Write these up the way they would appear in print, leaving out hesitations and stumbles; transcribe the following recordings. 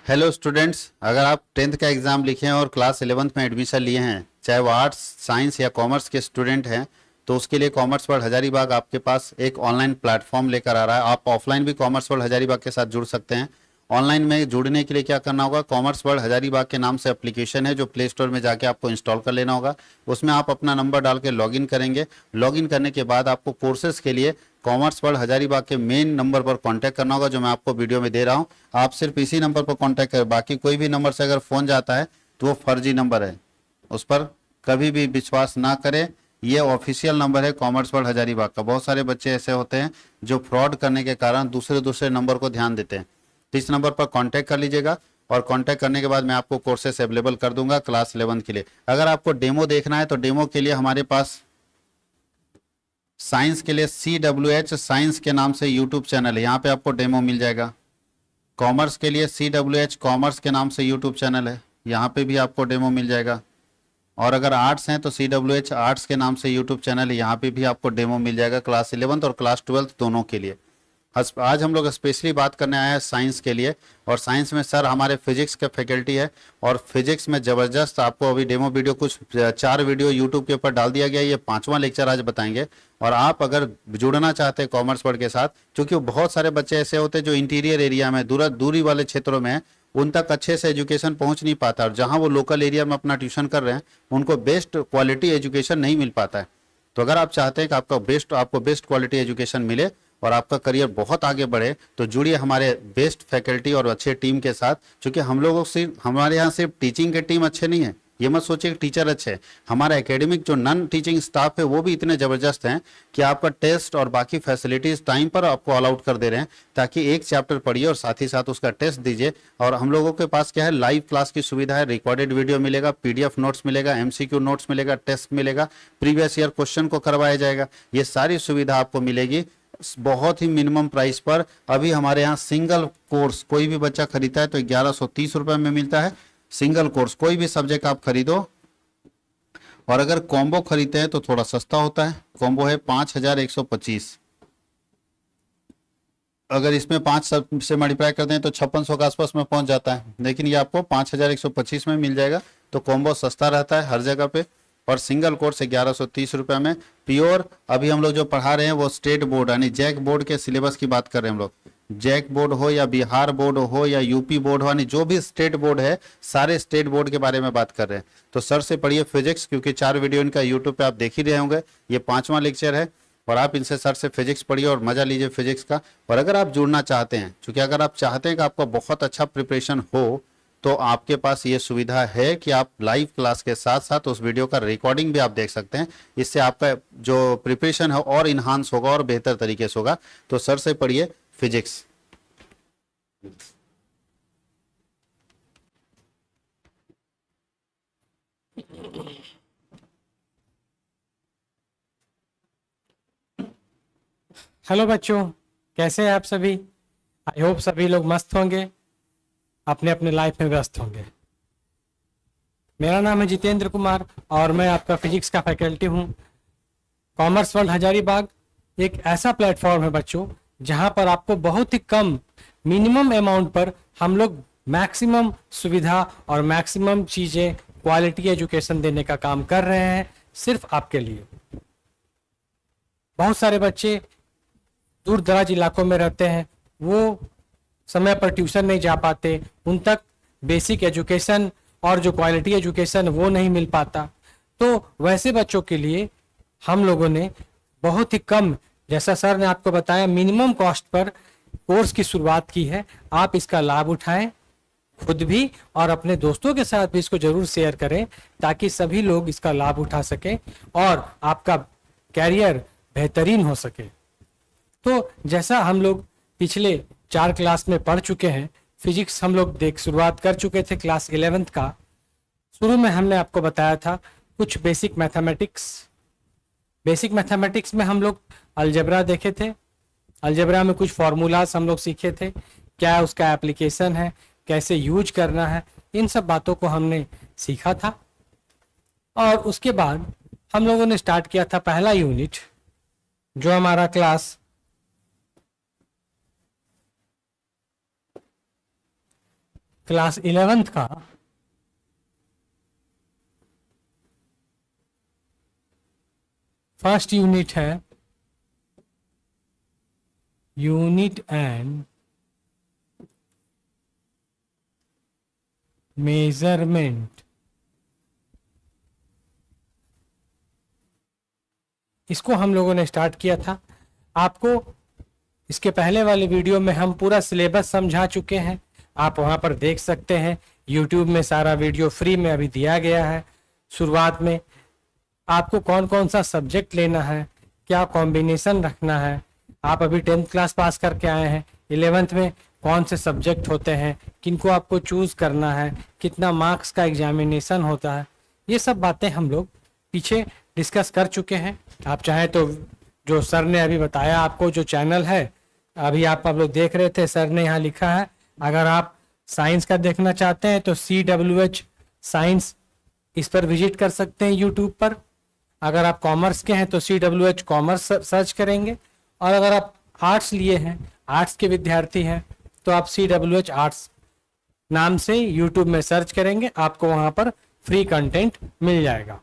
Hello students, अगर आप tenth का एग्ज़ाम लिखे हैं और क्लास 11th में एडमिशन लिए हैं, चाहे वो आर्ट्स साइंस या कॉमर्स के स्टूडेंट हैं, तो उसके लिए कॉमर्स वर्ल्ड हजारीबाग आपके पास एक ऑनलाइन प्लेटफॉर्म लेकर आ रहा है। आप ऑफलाइन भी कॉमर्स वर्ल्ड हजारीबाग के साथ जुड़ सकते हैं। ऑनलाइन में जुड़ने के लिए क्या करना होगा, कॉमर्स वर्ल्ड हजारीबाग के नाम से एप्लीकेशन है जो प्ले स्टोर में जाके आपको इंस्टॉल कर लेना होगा। उसमें आप अपना नंबर डाल के लॉगिन करेंगे। लॉगिन करने के बाद आपको कोर्सेज के लिए कॉमर्स वर्ल्ड हजारीबाग के मेन नंबर पर कांटेक्ट करना होगा, जो मैं आपको वीडियो में दे रहा हूं। आप सिर्फ इसी नंबर पर कांटेक्ट करें, बाकी कोई भी नंबर से अगर फ़ोन जाता है तो वो फर्जी नंबर है, उस पर कभी भी विश्वास ना करें। ये ऑफिशियल नंबर है कॉमर्स वर्ल्ड हजारीबाग का। बहुत सारे बच्चे ऐसे होते हैं जो फ्रॉड करने के कारण दूसरे दूसरे नंबर को ध्यान देते हैं। तो इस नंबर पर कांटेक्ट कर लीजिएगा और कांटेक्ट करने के बाद मैं आपको कोर्सेस अवेलेबल कर दूंगा क्लास 11 के लिए। अगर आपको डेमो देखना है तो डेमो के लिए हमारे पास साइंस के लिए CWH साइंस के नाम से यूट्यूब चैनल है, यहाँ पे आपको डेमो मिल जाएगा। कॉमर्स के लिए CWH कॉमर्स के नाम से यूट्यूब चैनल है, यहाँ पे भी आपको डेमो मिल जाएगा। और अगर आर्ट्स हैं तो CWH आर्ट्स के नाम से यूट्यूब चैनल है, यहाँ पे भी आपको डेमो मिल जाएगा क्लास 11th और क्लास 12th दोनों के लिए। आज हम लोग स्पेशली बात करने आए हैं साइंस के लिए। और साइंस में सर हमारे फिजिक्स के फैकल्टी है, और फिजिक्स में ज़बरदस्त आपको अभी डेमो वीडियो कुछ 4 वीडियो यूट्यूब के ऊपर डाल दिया गया है। ये 5वां लेक्चर आज बताएंगे। और आप अगर जुड़ना चाहते हैं कॉमर्स वर्ल्ड के साथ, क्योंकि बहुत सारे बच्चे ऐसे होते हैं जो इंटीरियर एरिया में दूरी वाले क्षेत्रों में हैं, उन तक अच्छे से एजुकेशन पहुंच नहीं पाता, और जहां वो लोकल एरिया में अपना ट्यूशन कर रहे हैं उनको बेस्ट क्वालिटी एजुकेशन नहीं मिल पाता है। तो अगर आप चाहते हैं कि आपको बेस्ट क्वालिटी एजुकेशन मिले और आपका करियर बहुत आगे बढ़े, तो जुड़िए हमारे बेस्ट फैकल्टी और अच्छे टीम के साथ। क्योंकि हम लोगों से हमारे यहाँ सिर्फ टीचिंग के टीम अच्छे नहीं है, ये मत सोचिए कि टीचर अच्छे हैं। हमारा एकेडमिक जो नॉन टीचिंग स्टाफ है वो भी इतने ज़बरदस्त हैं कि आपका टेस्ट और बाकी फैसिलिटीज़ टाइम पर आपको अलाउड कर दे रहे हैं, ताकि एक चैप्टर पढ़िए और साथ ही साथ उसका टेस्ट दीजिए। और हम लोगों के पास क्या है, लाइव क्लास की सुविधा है, रिकॉर्डेड वीडियो मिलेगा, PDF नोट्स मिलेगा, MCQ नोट्स मिलेगा, टेस्ट मिलेगा, प्रीवियस ईयर क्वेश्चन को करवाया जाएगा। ये सारी सुविधा आपको मिलेगी बहुत ही मिनिमम प्राइस पर। अभी हमारे यहाँ सिंगल कोर्स कोई भी बच्चा खरीदता है तो 1130 रुपए में मिलता है सिंगल कोर्स, कोई भी सब्जेक्ट आप खरीदो। और अगर कॉम्बो खरीदते हैं तो थोड़ा सस्ता होता है। कॉम्बो है 5125। अगर इसमें 5 से मल्टीप्लाई कर दें तो 5600 के आसपास में पहुंच जाता है, लेकिन ये आपको 5125 में मिल जाएगा। तो कॉम्बो सस्ता रहता है हर जगह पे। और सिंगल कोर्स 1130 रुपये में प्योर। अभी हम लोग जो पढ़ा रहे हैं वो स्टेट बोर्ड यानी जैक बोर्ड के सिलेबस की बात कर रहे हैं हम लोग। जैक बोर्ड हो या बिहार बोर्ड हो या यूपी बोर्ड हो, यानी जो भी स्टेट बोर्ड है, सारे स्टेट बोर्ड के बारे में बात कर रहे हैं। तो सर से पढ़िए फिजिक्स, क्योंकि 4 वीडियो इनका यूट्यूब पे आप देख ही रहे होंगे। ये 5वां लेक्चर है और आप इनसे सर से फिजिक्स पढ़िए और मजा लीजिए फिजिक्स का। और अगर आप जुड़ना चाहते हैं, क्योंकि अगर आप चाहते हैं कि आपका बहुत अच्छा प्रिपरेशन हो, तो आपके पास ये सुविधा है कि आप लाइव क्लास के साथ साथ उस वीडियो का रिकॉर्डिंग भी आप देख सकते हैं। इससे आपका जो प्रिपरेशन है और इन्हांस होगा और बेहतर तरीके से होगा। तो सर से पढ़िए फिजिक्स। हेलो बच्चों, कैसे हैं आप सभी। आई होप सभी लोग मस्त होंगे, अपने अपने लाइफ में व्यस्त होंगे। मेरा नाम है जितेंद्र कुमार और मैं आपका फिजिक्स का फैकल्टी हूँ। कॉमर्स वर्ल्ड हजारीबाग एक ऐसा प्लेटफॉर्म है बच्चों, जहाँ पर आपको बहुत ही कम मिनिमम अमाउंट पर हम लोग मैक्सिमम सुविधा और मैक्सिमम चीज़ें क्वालिटी एजुकेशन देने का काम कर रहे हैं, सिर्फ आपके लिए। बहुत सारे बच्चे दूर दराज इलाकों में रहते हैं, वो समय पर ट्यूशन नहीं जा पाते, उन तक बेसिक एजुकेशन और जो क्वालिटी एजुकेशन वो नहीं मिल पाता। तो वैसे बच्चों के लिए हम लोगों ने बहुत ही कम, जैसा सर ने आपको बताया, मिनिमम कॉस्ट पर कोर्स की शुरुआत की है। आप इसका लाभ उठाएं, खुद भी और अपने दोस्तों के साथ भी इसको जरूर शेयर करें, ताकि सभी लोग इसका लाभ उठा सकें और आपका कैरियर बेहतरीन हो सके। तो जैसा हम लोग पिछले 4 क्लास में पढ़ चुके हैं, फिजिक्स हम लोग शुरुआत कर चुके थे क्लास 11th का। शुरू में हमने आपको बताया था कुछ बेसिक मैथमेटिक्स। बेसिक मैथमेटिक्स में हम लोग अलजेब्रा देखे थे। अलजेब्रा में कुछ फॉर्मूलाज हम लोग सीखे थे, क्या उसका एप्लीकेशन है, कैसे यूज करना है, इन सब बातों को हमने सीखा था। और उसके बाद हम लोगों ने स्टार्ट किया था पहला यूनिट, जो हमारा क्लास 11th का फर्स्ट यूनिट है यूनिट एंड मेजरमेंट। इसको हम लोगों ने स्टार्ट किया था। आपको इसके पहले वाले वीडियो में हम पूरा सिलेबस समझा चुके हैं, आप वहां पर देख सकते हैं। यूट्यूब में सारा वीडियो फ्री में अभी दिया गया है। शुरुआत में आपको कौन कौन सा सब्जेक्ट लेना है, क्या कॉम्बिनेशन रखना है। आप अभी 10th क्लास पास करके आए हैं, 11th में कौन से सब्जेक्ट होते हैं, किनको आपको चूज करना है, कितना मार्क्स का एग्जामिनेशन होता है, ये सब बातें हम लोग पीछे डिस्कस कर चुके हैं। आप चाहें तो जो सर ने अभी बताया आपको, जो चैनल है अभी आप लोग देख रहे थे, सर ने यहाँ लिखा है, अगर आप साइंस का देखना चाहते हैं तो CWH साइंस, इस पर विजिट कर सकते हैं यूट्यूब पर। अगर आप कॉमर्स के हैं तो CWH कॉमर्स सर्च करेंगे, और अगर आप आर्ट्स लिए हैं, आर्ट्स के विद्यार्थी हैं, तो आप CWH आर्ट्स नाम से यूट्यूब में सर्च करेंगे, आपको वहां पर फ्री कंटेंट मिल जाएगा।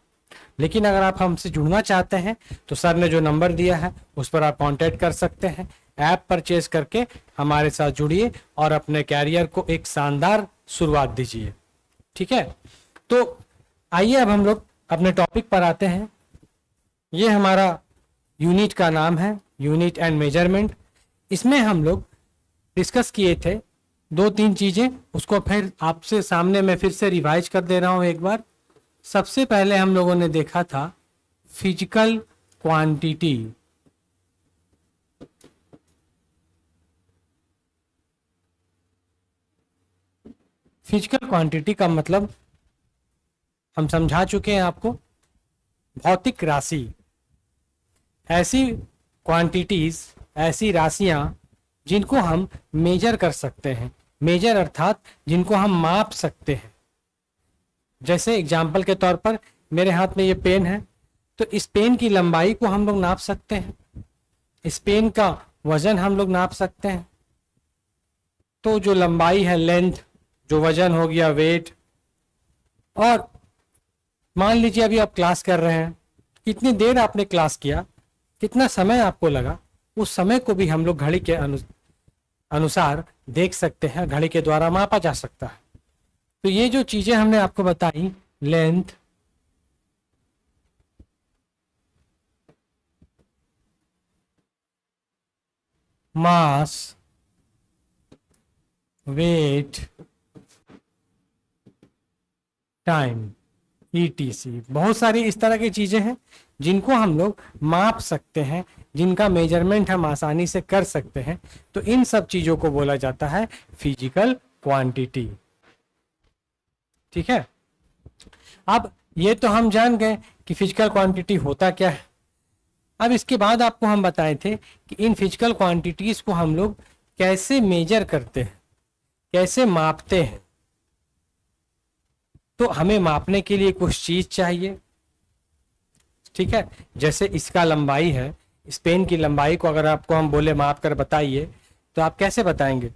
लेकिन अगर आप हमसे जुड़ना चाहते हैं तो सर ने जो नंबर दिया है उस पर आप कांटेक्ट कर सकते हैं। ऐप परचेज करके हमारे साथ जुड़िए और अपने कैरियर को एक शानदार शुरुआत दीजिए। ठीक है, तो आइए अब हम लोग अपने टॉपिक पर आते हैं। ये हमारा यूनिट का नाम है यूनिट एंड मेजरमेंट। इसमें हम लोग डिस्कस किए थे 2-3 चीजें, उसको फिर आपसे सामने मैं फिर से रिवाइज कर दे रहा हूं एक बार। सबसे पहले हम लोगों ने देखा था फिजिकल क्वांटिटी। फिजिकल क्वांटिटी का मतलब हम समझा चुके हैं आपको, भौतिक राशि, ऐसी क्वांटिटीज, ऐसी राशियां जिनको हम मेजर कर सकते हैं। मेजर अर्थात जिनको हम माप सकते हैं। जैसे एग्जाम्पल के तौर पर मेरे हाथ में ये पेन है, तो इस पेन की लंबाई को हम लोग नाप सकते हैं, इस पेन का वजन हम लोग नाप सकते हैं। तो जो लंबाई है लेंथ, जो वजन हो गया वेट। और मान लीजिए अभी आप क्लास कर रहे हैं, कितनी देर आपने क्लास किया, कितना समय आपको लगा, उस समय को भी हम लोग घड़ी के अनुसार देख सकते हैं, घड़ी के द्वारा मापा जा सकता है। तो ये जो चीजें हमने आपको बताई, लेंथ, मास, वेट, टाइम, ETC, बहुत सारी इस तरह की चीजें हैं जिनको हम लोग माप सकते हैं, जिनका मेजरमेंट हम आसानी से कर सकते हैं। तो इन सब चीजों को बोला जाता है फिजिकल क्वांटिटी। ठीक है, अब ये तो हम जान गए कि फिजिकल क्वांटिटी होता क्या है। अब इसके बाद आपको हम बताए थे कि इन फिजिकल क्वांटिटीज को हम लोग कैसे मेजर करते हैं, कैसे मापते हैं। तो हमें मापने के लिए कुछ चीज चाहिए। ठीक है, जैसे इसका लंबाई है, इस पेन की लंबाई को अगर आपको हम बोले माप कर बताइए, तो आप कैसे बताएंगे?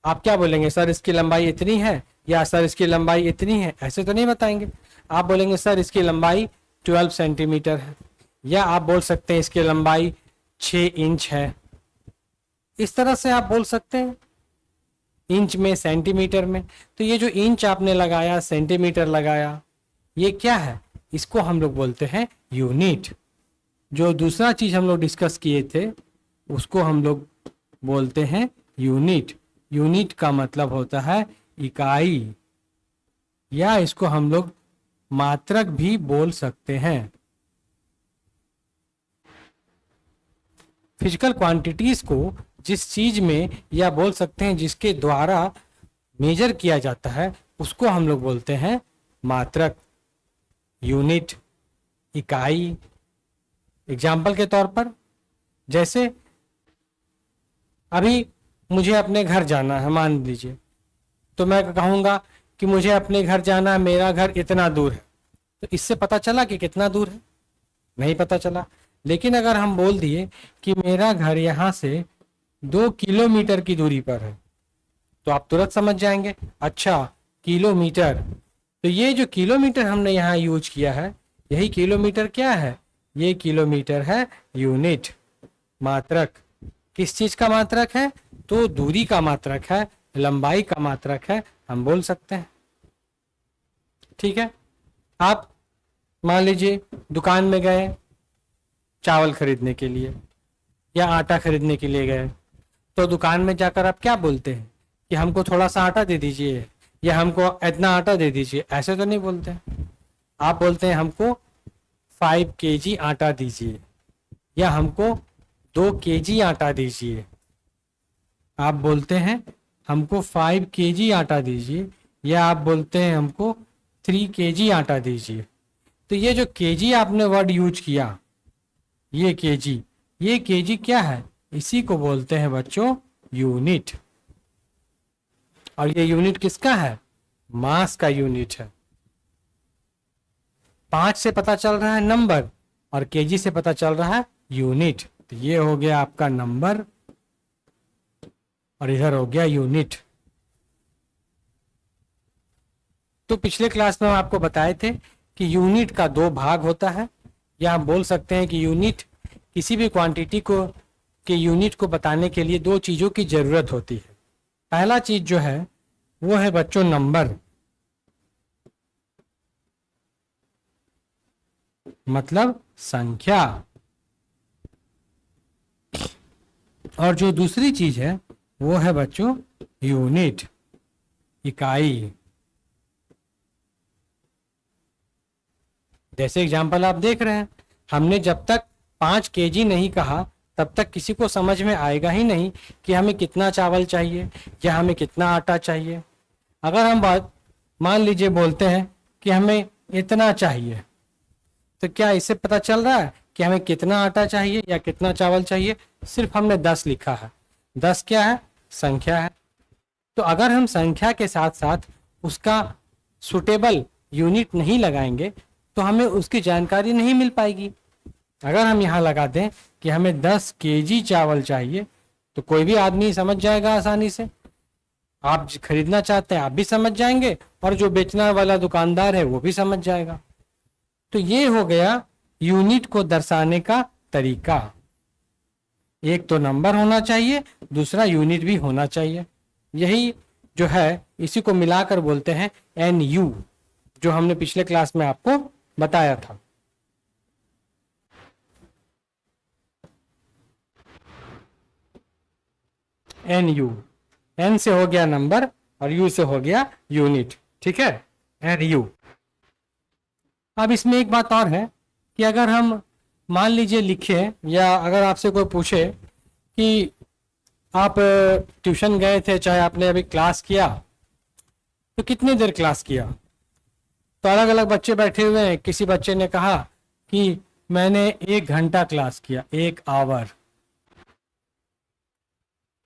आप क्या बोलेंगे, सर इसकी लंबाई इतनी है, या सर इसकी लंबाई इतनी है, ऐसे तो नहीं बताएंगे। आप बोलेंगे सर इसकी लंबाई 12 सेंटीमीटर है, या आप बोल सकते हैं इसकी लंबाई 6 इंच है। इस तरह से आप बोल सकते हैं, इंच में, सेंटीमीटर में। तो ये जो इंच आपने लगाया, सेंटीमीटर लगाया, ये क्या है? इसको हम लोग बोलते हैं यूनिट। जो दूसरा चीज हम लोग डिस्कस किए थे उसको हम लोग बोलते हैं यूनिट। यूनिट का मतलब होता है इकाई, या इसको हम लोग मात्रक भी बोल सकते हैं। फिजिकल क्वांटिटीज को जिस चीज में, या बोल सकते हैं जिसके द्वारा मेजर किया जाता है, उसको हम लोग बोलते हैं मात्रक, यूनिट, इकाई। एग्जाम्पल के तौर पर, जैसे अभी मुझे अपने घर जाना है, मान लीजिए, तो मैं कहूंगा कि मुझे अपने घर जाना है, मेरा घर इतना दूर है। तो इससे पता चला कि कितना दूर है? नहीं पता चला। लेकिन अगर हम बोल दिए कि मेरा घर यहाँ से 2 किलोमीटर की दूरी पर है, तो आप तुरंत समझ जाएंगे। अच्छा, किलोमीटर, तो ये जो किलोमीटर हमने यहाँ यूज किया है, यही किलोमीटर क्या है? ये किलोमीटर है यूनिट, मात्रक। किस चीज का मात्रक है? तो दूरी का मात्रक है, लंबाई का मात्रक है, हम बोल सकते हैं। ठीक है, आप मान लीजिए दुकान में गए चावल खरीदने के लिए या आटा खरीदने के लिए गए, तो दुकान में जाकर आप क्या बोलते हैं कि हमको थोड़ा सा आटा दे दीजिए या हमको इतना आटा दे दीजिए, ऐसे तो नहीं बोलते हैं। आप बोलते हैं हमको 5 kg आटा दीजिए या हमको 2 kg आटा दीजिए। आप बोलते हैं हमको 5 kg आटा दीजिए या आप बोलते हैं हमको 3 kg आटा दीजिए। तो ये जो kg आपने वर्ड यूज किया, ये kg क्या है? इसी को बोलते हैं बच्चों यूनिट। और ये यूनिट किसका है? मास का यूनिट है। 5 से पता चल रहा है नंबर और kg से पता चल रहा है यूनिट। तो ये हो गया आपका नंबर और इधर हो गया यूनिट। तो पिछले क्लास में हम आपको बताए थे कि यूनिट का 2 भाग होता है, या हम बोल सकते हैं कि यूनिट, किसी भी क्वांटिटी को के यूनिट को बताने के लिए 2 चीज़ों की ज़रूरत होती है। पहला चीज़ जो है वो है बच्चों नंबर, मतलब संख्या। और जो दूसरी चीज है वो है बच्चों यूनिट, इकाई। जैसे एग्जाम्पल आप देख रहे हैं, हमने जब तक 5 kg नहीं कहा तब तक किसी को समझ में आएगा ही नहीं कि हमें कितना चावल चाहिए या हमें कितना आटा चाहिए। अगर हम बात मान लीजिए बोलते हैं कि हमें इतना चाहिए, तो क्या इससे पता चल रहा है कि हमें कितना आटा चाहिए या कितना चावल चाहिए? सिर्फ हमने 10 लिखा है। 10 क्या है? संख्या है। तो अगर हम संख्या के साथ साथ उसका सुटेबल यूनिट नहीं लगाएंगे तो हमें उसकी जानकारी नहीं मिल पाएगी। अगर हम यहाँ लगा दें कि हमें 10 kg चावल चाहिए, तो कोई भी आदमी समझ जाएगा आसानी से। आप खरीदना चाहते हैं आप भी समझ जाएंगे और जो बेचने वाला दुकानदार है वो भी समझ जाएगा। तो ये हो गया यूनिट को दर्शाने का तरीका। एक तो नंबर होना चाहिए, दूसरा यूनिट भी होना चाहिए। यही जो है इसी को मिलाकर बोलते हैं NU, जो हमने पिछले क्लास में आपको बताया था। NU, N से हो गया नंबर और U से हो गया यूनिट। ठीक है, NU। अब इसमें एक बात और है कि अगर हम मान लीजिए लिखे, या अगर आपसे कोई पूछे कि आप ट्यूशन गए थे, चाहे आपने अभी क्लास किया, तो कितनी देर क्लास किया? तो अलग अलग बच्चे बैठे हुए हैं। किसी बच्चे ने कहा कि मैंने 1 घंटा क्लास किया, 1 आवर।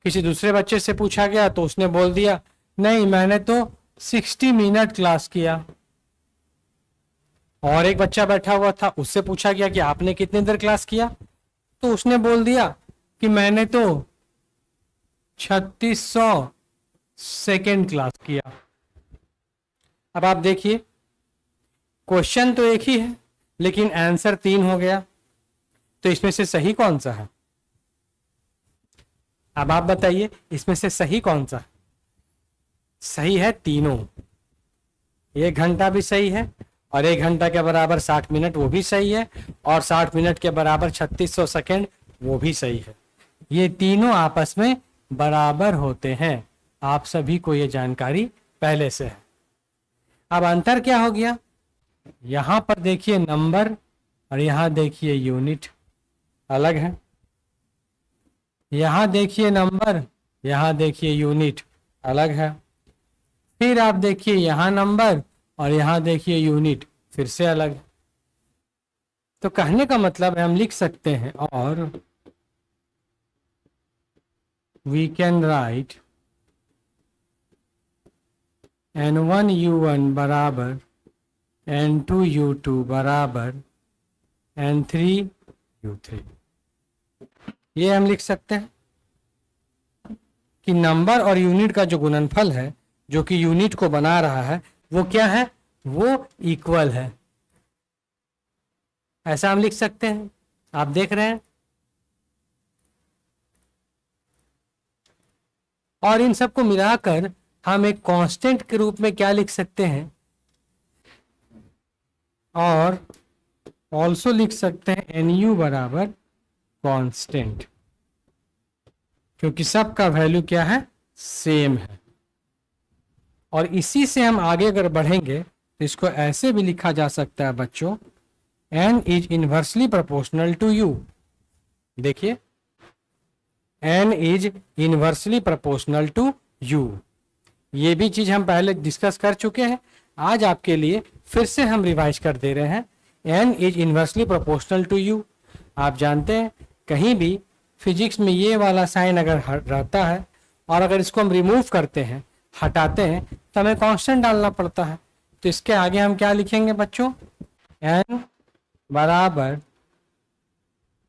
किसी दूसरे बच्चे से पूछा गया तो उसने बोल दिया नहीं, मैंने तो 60 मिनट क्लास किया। और एक बच्चा बैठा हुआ था, उससे पूछा गया कि आपने कितनी देर क्लास किया, तो उसने बोल दिया कि मैंने तो 3600 सेकेंड क्लास किया। अब आप देखिए, क्वेश्चन तो एक ही है लेकिन आंसर 3 हो गया। तो इसमें से सही कौन सा है? अब आप बताइए, इसमें से सही कौन सा है? सही है तीनों। 1 घंटा भी सही है, और 1 घंटा के बराबर 60 मिनट वो भी सही है, और 60 मिनट के बराबर 3600 सेकेंड वो भी सही है। ये तीनों आपस में बराबर होते हैं। आप सभी को ये जानकारी पहले से है। अब अंतर क्या हो गया? यहां पर देखिए नंबर और यहां देखिए यूनिट अलग है। यहां देखिए नंबर, यहां देखिए यूनिट अलग है। फिर आप देखिए यहां नंबर और यहां देखिए यूनिट फिर से अलग है। तो कहने का मतलब है हम लिख सकते हैं, और वी कैन राइट N1U1 बराबर N2U2 बराबर N3U3, ये हम लिख सकते हैं। कि नंबर और यूनिट का जो गुणनफल है, जो कि यूनिट को बना रहा है, वो क्या है, वो इक्वल है। ऐसा हम लिख सकते हैं, आप देख रहे हैं। और इन सबको मिलाकर हम एक कांस्टेंट के रूप में क्या लिख सकते हैं, और ऑल्सो लिख सकते हैं एन यू बराबर कांस्टेंट, क्योंकि सबका वैल्यू क्या है, सेम है। और इसी से हम आगे अगर बढ़ेंगे तो इसको ऐसे भी लिखा जा सकता है बच्चों, n is inversely proportional to u। देखिए, n is inversely proportional to u। ये भी चीज हम पहले डिस्कस कर चुके हैं, आज आपके लिए फिर से हम रिवाइज कर दे रहे हैं। n is inversely proportional to u। आप जानते हैं कहीं भी फिजिक्स में ये वाला साइन अगर रहता है और अगर इसको हम रिमूव करते हैं, हटाते हैं, तो हमें कांस्टेंट डालना पड़ता है। तो इसके आगे हम क्या लिखेंगे बच्चों, n बराबर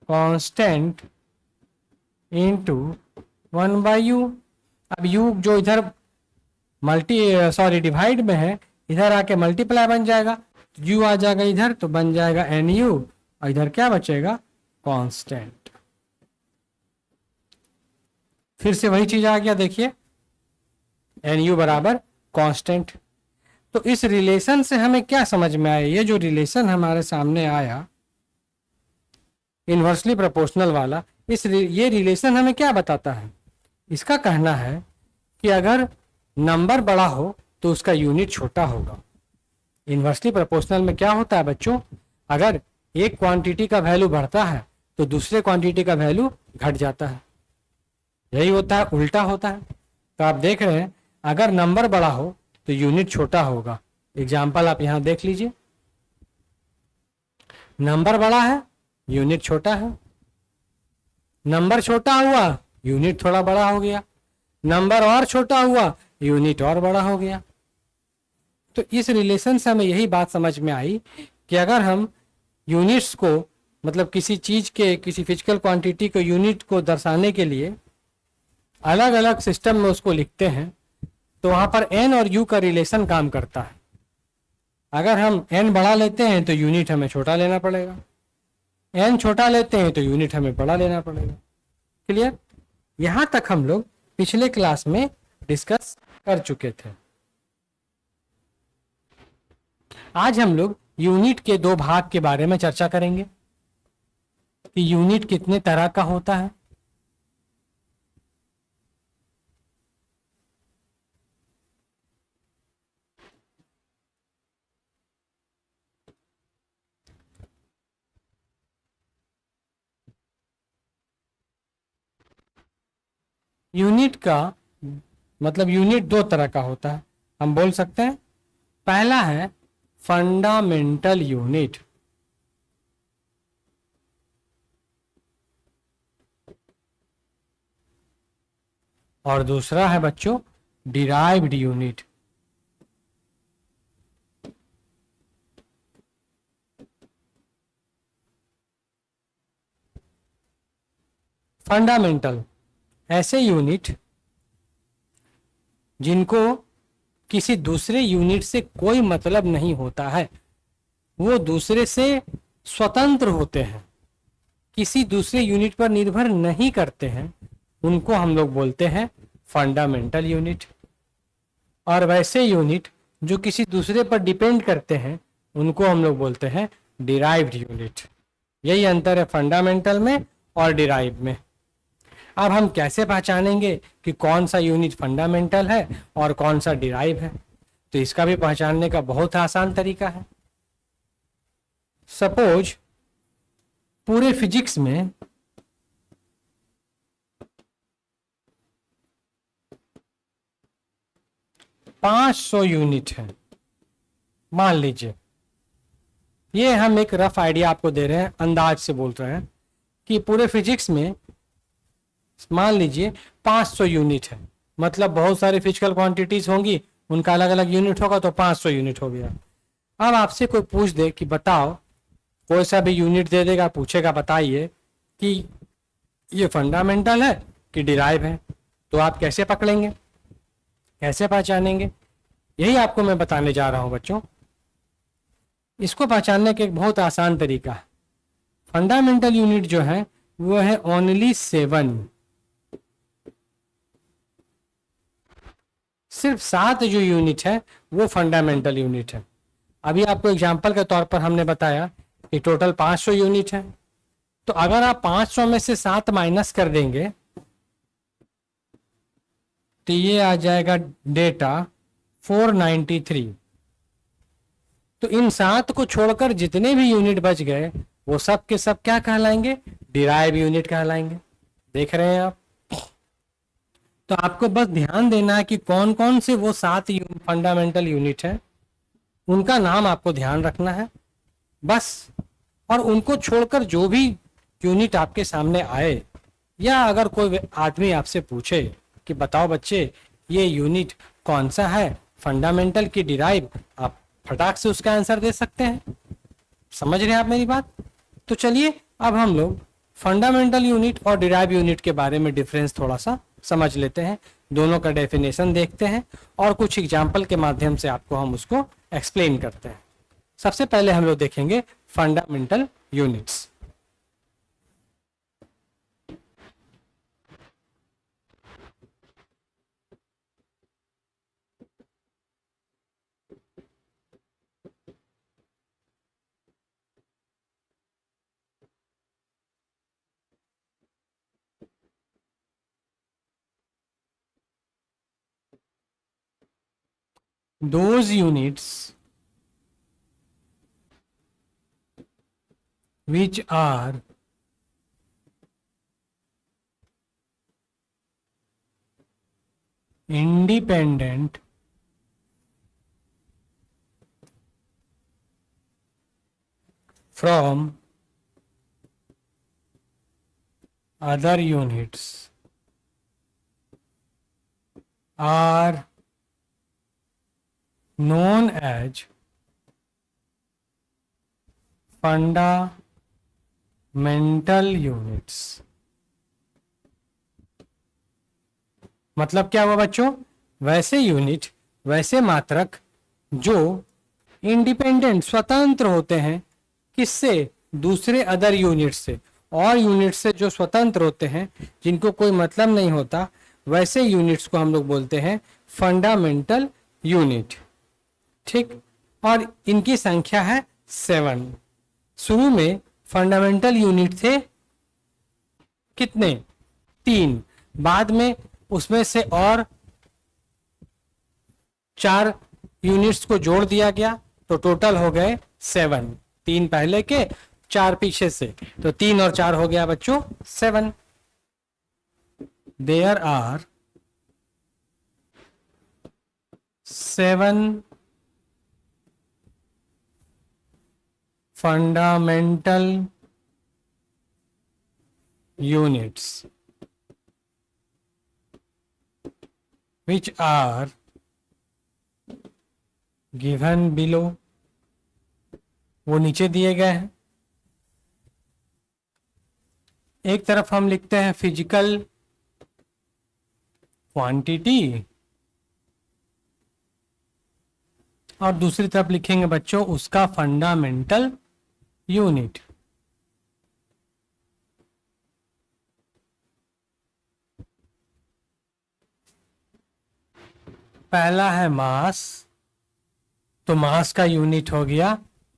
कांस्टेंट इंटू 1/u। अब u जो इधर डिवाइड में है, इधर आके मल्टीप्लाई बन जाएगा, u आ जाएगा इधर तो बन जाएगा nu, और इधर क्या बचेगा, कांस्टेंट। फिर से वही चीज आ गया, देखिए nu बराबर कांस्टेंट। तो इस रिलेशन से हमें क्या समझ में आया, ये जो रिलेशन हमारे सामने आया इनवर्सली प्रोपोर्शनल वाला, ये रिलेशन हमें क्या बताता है, इसका कहना है कि अगर नंबर बड़ा हो तो उसका यूनिट छोटा होगा। इनवर्सली प्रोपोर्शनल में क्या होता है बच्चों, अगर एक क्वांटिटी का वैल्यू बढ़ता है तो दूसरे क्वांटिटी का वैल्यू घट जाता है, यही होता है, उल्टा होता है। तो आप देख रहे हैं अगर नंबर बड़ा हो तो यूनिट छोटा होगा। एग्जाम्पल आप यहां देख लीजिए, नंबर बड़ा है, यूनिट छोटा है। नंबर छोटा हुआ, यूनिट थोड़ा बड़ा हो गया। नंबर और छोटा हुआ, यूनिट और बड़ा हो गया। तो इस रिलेशन से हमें यही बात समझ में आई कि अगर हम यूनिट्स को, मतलब किसी चीज के, किसी फिजिकल क्वांटिटी को, यूनिट को दर्शाने के लिए अलग अलग सिस्टम में उसको लिखते हैं, तो वहां पर n और u का रिलेशन काम करता है। अगर हम n बड़ा लेते हैं तो यूनिट हमें छोटा लेना पड़ेगा, n छोटा लेते हैं तो यूनिट हमें बड़ा लेना पड़ेगा। क्लियर? यहां तक हम लोग पिछले क्लास में डिस्कस कर चुके थे। आज हम लोग यूनिट के दो भाग के बारे में चर्चा करेंगे कि यूनिट कितने तरह का होता है। यूनिट का मतलब यूनिट दो तरह का होता है, हम बोल सकते हैं। पहला है फंडामेंटल यूनिट, और दूसरा है बच्चों डिराइव्ड यूनिट। फंडामेंटल ऐसे यूनिट जिनको किसी दूसरे यूनिट से कोई मतलब नहीं होता है, वो दूसरे से स्वतंत्र होते हैं, किसी दूसरे यूनिट पर निर्भर नहीं करते हैं, उनको हम लोग बोलते हैं फंडामेंटल यूनिट। और वैसे यूनिट जो किसी दूसरे पर डिपेंड करते हैं, उनको हम लोग बोलते हैं डिराइव्ड यूनिट। यही अंतर है फंडामेंटल में और डिराइव में। अब हम कैसे पहचानेंगे कि कौन सा यूनिट फंडामेंटल है और कौन सा डिराइव है, तो इसका भी पहचानने का बहुत आसान तरीका है। सपोज पूरे फिजिक्स में पांच 500 यूनिट है, मान लीजिए। ये हम एक रफ आइडिया आपको दे रहे हैं, अंदाज से बोल रहे हैं कि पूरे फिजिक्स में मान लीजिए 500 यूनिट है, मतलब बहुत सारी फिजिकल क्वांटिटीज होंगी, उनका अलग अलग यूनिट होगा, तो 500 यूनिट हो गया। अब आपसे कोई पूछ दे कि बताओ, कोई सा भी यूनिट दे देगा, पूछेगा बताइए कि ये फंडामेंटल है कि डिराइव है, तो आप कैसे पकड़ेंगे, कैसे पहचानेंगे, यही आपको मैं बताने जा रहा हूं बच्चों। इसको पहचानने का एक बहुत आसान तरीका है। फंडामेंटल यूनिट जो है वो है ओनली 7, सिर्फ 7 जो यूनिट है वो फंडामेंटल यूनिट है। अभी आपको एग्जांपल के तौर पर हमने बताया कि टोटल 500 यूनिट है, तो अगर आप 500 में से 7 माइनस कर देंगे तो ये आ जाएगा डेटा 493। तो इन 7 को छोड़कर जितने भी यूनिट बच गए वो सब के सब क्या कहलाएंगे, डिराइव यूनिट कहलाएंगे। देख रहे हैं आप। तो आपको बस ध्यान देना है कि कौन कौन से वो 7 फंडामेंटल यूनिट है, उनका नाम आपको ध्यान रखना है बस। और उनको छोड़कर जो भी यूनिट आपके सामने आए, या अगर कोई आदमी आपसे पूछे कि बताओ बच्चे ये यूनिट कौन सा है, फंडामेंटल की डिराइव, आप फटाक से उसका आंसर दे सकते हैं। समझ रहे हैं आप मेरी बात। तो चलिए अब हम लोग फंडामेंटल यूनिट और डिराइव यूनिट के बारे में डिफरेंस थोड़ा सा समझ लेते हैं, दोनों का डेफिनेशन देखते हैं और कुछ एग्जाम्पल के माध्यम से आपको हम उसको एक्सप्लेन करते हैं। सबसे पहले हम लोग देखेंगे fundamental units. Those units which are independent from other units are known as fundamental units। मतलब क्या हुआ बच्चों, वैसे यूनिट, वैसे मात्रक जो इंडिपेंडेंट, स्वतंत्र होते हैं, किससे, दूसरे अदर यूनिट से, और यूनिट से जो स्वतंत्र होते हैं, जिनको कोई मतलब नहीं होता, वैसे यूनिट्स को हम लोग बोलते हैं फंडामेंटल यूनिट। ठीक, और इनकी संख्या है 7। शुरू में फंडामेंटल यूनिट थे कितने, 3, बाद में उसमें से और 4 यूनिट्स को जोड़ दिया गया, तो टोटल हो गए 7। 3 पहले के, 4 पीछे से, तो 3 और 4 हो गया बच्चों 7। There are 7 fundamental units which are given below। वो नीचे दिए गए हैं। एक तरफ हम लिखते हैं फिजिकल क्वांटिटी और दूसरी तरफ लिखेंगे बच्चों उसका फंडामेंटल यूनिट। पहला है मास, तो मास का यूनिट हो गया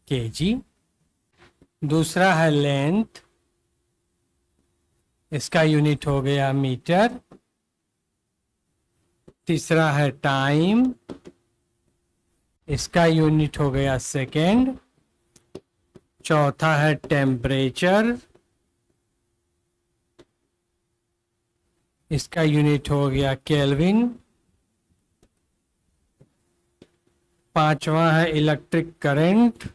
केजी। दूसरा है लेंथ, इसका यूनिट हो गया मीटर। तीसरा है टाइम, इसका यूनिट हो गया सेकेंड। चौथा है टेम्परेचर, इसका यूनिट हो गया केल्विन। पांचवा है इलेक्ट्रिक करंट,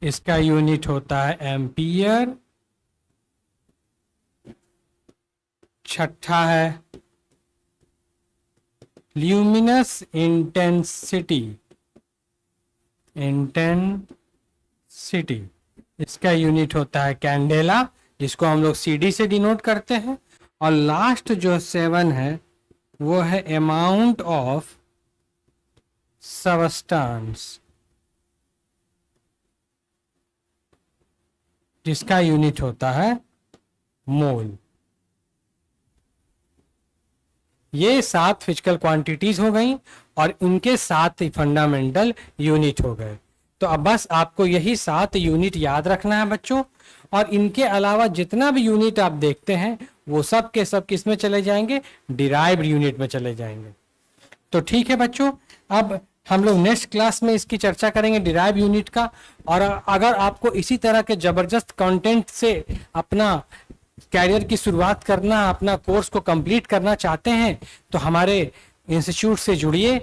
इसका यूनिट होता है एम्पियर। छठा है ल्यूमिनस इंटेंसिटी, इंटेंसिटी, इसका यूनिट होता है कैंडेला, जिसको हम लोग CD से डिनोट करते हैं, और लास्ट जो 7 है वो है अमाउंट ऑफ सबस्टेंस, जिसका यूनिट होता है मोल। ये 7 फिजिकल क्वांटिटीज हो गई और इनके 7 ही फंडामेंटल यूनिट हो गए। तो अब बस आपको यही 7 यूनिट याद रखना है बच्चों, और इनके अलावा जितना भी यूनिट आप देखते हैं वो सब के सब किस में चले जाएंगे, डिराइव्ड यूनिट में चले जाएंगे। तो ठीक है बच्चों, अब हम लोग नेक्स्ट क्लास में इसकी चर्चा करेंगे डिराइव यूनिट का। और अगर आपको इसी तरह के जबरदस्त कंटेंट से अपना कैरियर की शुरुआत करना, अपना कोर्स को कंप्लीट करना चाहते हैं, तो हमारे इंस्टीट्यूट से जुड़िए।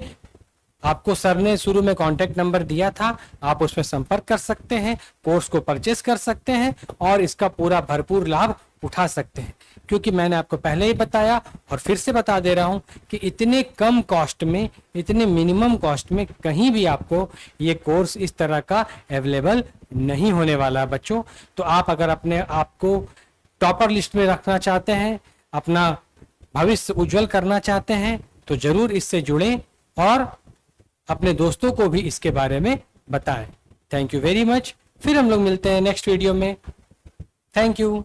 आपको सर ने शुरू में कांटेक्ट नंबर दिया था, आप उसमें संपर्क कर सकते हैं, कोर्स को परचेस कर सकते हैं और इसका पूरा भरपूर लाभ उठा सकते हैं। क्योंकि मैंने आपको पहले ही बताया और फिर से बता दे रहा हूं कि इतने कम कॉस्ट में, इतने मिनिमम कॉस्ट में कहीं भी आपको ये कोर्स इस तरह का अवेलेबल नहीं होने वाला है बच्चों। तो आप अगर अपने आप को टॉपर लिस्ट में रखना चाहते हैं, अपना भविष्य उज्जवल करना चाहते हैं, तो जरूर इससे जुड़ें और अपने दोस्तों को भी इसके बारे में बताएं। Thank you very much. फिर हम लोग मिलते हैं नेक्स्ट वीडियो में। Thank you.